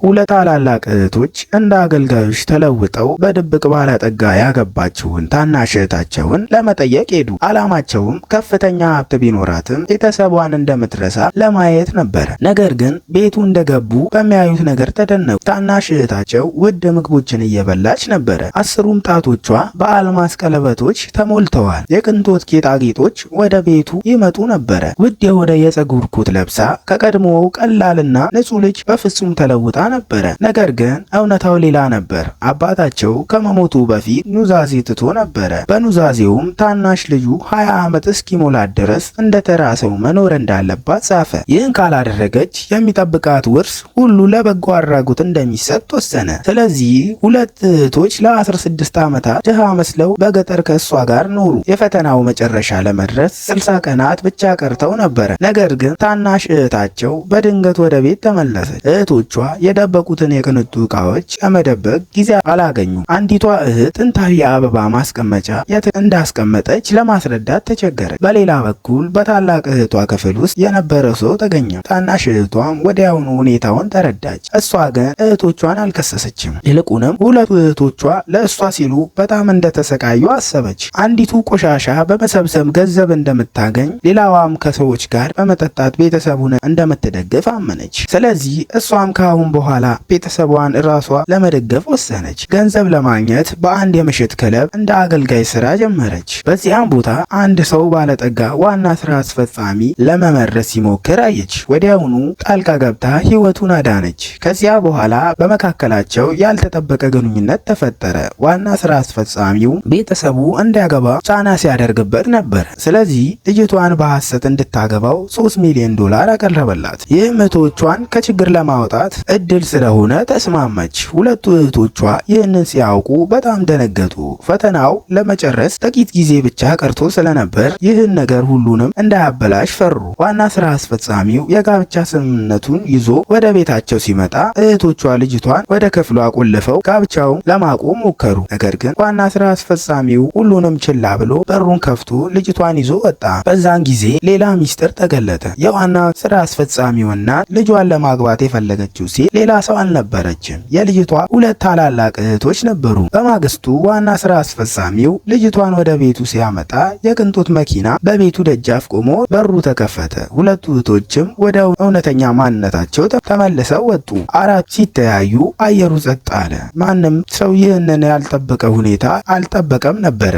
ሁለት ታላላቅ እህቶች እንደ አገልጋዮች ተለውጠው በድብቅ ባለጠጋ ያገባችውን ታናሽ እህታቸውን ለመጠየቅ ሄዱ። ዓላማቸውም ከፍተኛ ሀብት ቢኖራትም ቤተሰቧን እንደምትረሳ ለማየት ነበረ። ነገር ግን ቤቱ እንደገቡ በሚያዩት ነገር ተደነቁ። ታናሽ እህታቸው ውድ ምግቦችን እየበላች ነበረ። 10ሩም ጣቶቿ በአልማዝ ቀለበቶች ተሞልተዋል። የቅንጦት ጌጣጌጦች ወደ ቤቱ ይመጡ ነበረ። ውድ የሆነ የፀጉር ኩት ለብሳ ከቀድሞው ቀላልና ንጹህ ልጅ በፍጹም ተለውጣ ነበረ። ነገር ግን እውነታው ሌላ ነበር። አባታቸው ከመሞቱ በፊት ኑዛዜ ትቶ ነበረ። በኑዛዜውም ታናሽ ልጁ 20 ዓመት እስኪሞላት ድረስ እንደ ተራ ሰው መኖር እንዳለባት ጻፈ። ይህን ካላደረገች የሚጠብቃት ውርስ ሁሉ ለበጎ አድራጎት እንደሚሰጥ ወሰነ። ስለዚህ ሁለት እህቶች ለ16 ዓመታት ድሃ መስለው በገጠር ከእሷ ጋር ኖሩ። የፈተናው መጨረሻ ለመድረስ 60 ቀናት ብቻ ቀርተው ነበረ። ነገር ግን ታናሽ እህታቸው በድንገት ወደ ቤት ተመለሰች። እህቶቿ የደበቁትን የቅንጡ ዕቃዎች ለመደበቅ ጊዜ አላገኙም። አንዲቷ እህት ጥንታዊ የአበባ ማስቀመጫ የት እንዳስቀመጠች ለማስረዳት ተቸገረች። በሌላ በኩል በታላቅ እህቷ ክፍል ውስጥ የነበረ ሰው ተገኘ። ታናሽ እህቷም ወዲያውኑ ሁኔታውን ተረዳች። እሷ ግን እህቶቿን አልከሰሰችም። ይልቁንም ሁለቱ እህቶቿ ለእሷ ሲሉ በጣም እንደተሰቃዩ አሰበች። አንዲቱ ቆሻሻ በመሰብሰብ ገንዘብ እንደምታገኝ፣ ሌላዋም ከሰዎች ጋር በመጠጣት ቤተሰቡን እንደምትደግፍ አመነች። ስለዚህ እሷም ከአሁን በኋላ ቤተሰቧን ራሷ ለመደገፍ ወሰነች። ገንዘብ ለማግኘት በአንድ የምሽት ክለብ እንደ አገልጋይ ስራ ጀመረች። በዚያም ቦታ አንድ ሰው ባለጠጋ ዋና ስራ አስፈጻሚ ለመመረስ ሲሞክር አየች። ወዲያውኑ ጣልቃ ገብታ ህይወቱን አዳነች። ከዚያ በኋላ በመካከላቸው ያልተጠበቀ ግንኙነት ተፈጠረ። ዋና ስራ አስፈጻሚው ቤተሰቡ እንዲያገባ ጫና ሲያደርግበት ነበር። ስለዚህ ልጅቷን በሐሰት እንድታገባው $3 ሚሊዮን አቀረበላት። ይህም እህቶቿን ከችግር ለማውጣት እድል ስለሆነ ተስማማች። ሁለቱ እህቶቿ ይህንን ሲያውቁ በጣም ደነገጡ። ፈተናው ለመጨረስ ጥቂት ጊዜ ብቻ ቀርቶ ስለነበር ይህን ነገር ሁሉንም እንዳያበላሽ ፈሩ። ዋና ስራ አስፈጻሚው የጋብቻ ስምምነቱን ይዞ ወደ ቤታቸው ሲመጣ እህቶቿ ልጅቷን ወደ ክፍሏ ቆልፈው ጋብቻውን ለማቆም ሞከሩ። ነገር ግን ዋና ስራ አስፈጻሚው ሁሉንም ችላ ብሎ በሩን ከፍቶ ልጅቷን ይዞ ወጣ። በዛን ጊዜ ሌላ ሚስጥር ተገለጠ። የዋና ስራ አስፈጻሚውና ልጇን ለማግባት የፈለገችው ሴት ሌላ ሰው አልነበረችም። የልጅቷ ሁለት ታላላቅ እህቶች ነበሩ። በማግስቱ ዋና ስራ አስፈጻሚው ልጅቷን ወደ ቤቱ ሲያመጣ የቅንጦት መኪና በቤቱ ደጃፍ ቆሞ በሩ ተከፈተ። ሁለቱ እህቶችም ወደ እውነተኛ ማንነታቸው ተመልሰው ወጡ። አራት ሲተያዩ አየሩ ጸጥ አለ። ማንም ሰው ይህንን ያልጠበቀ ሁኔታ አልጠበቀም ነበረ።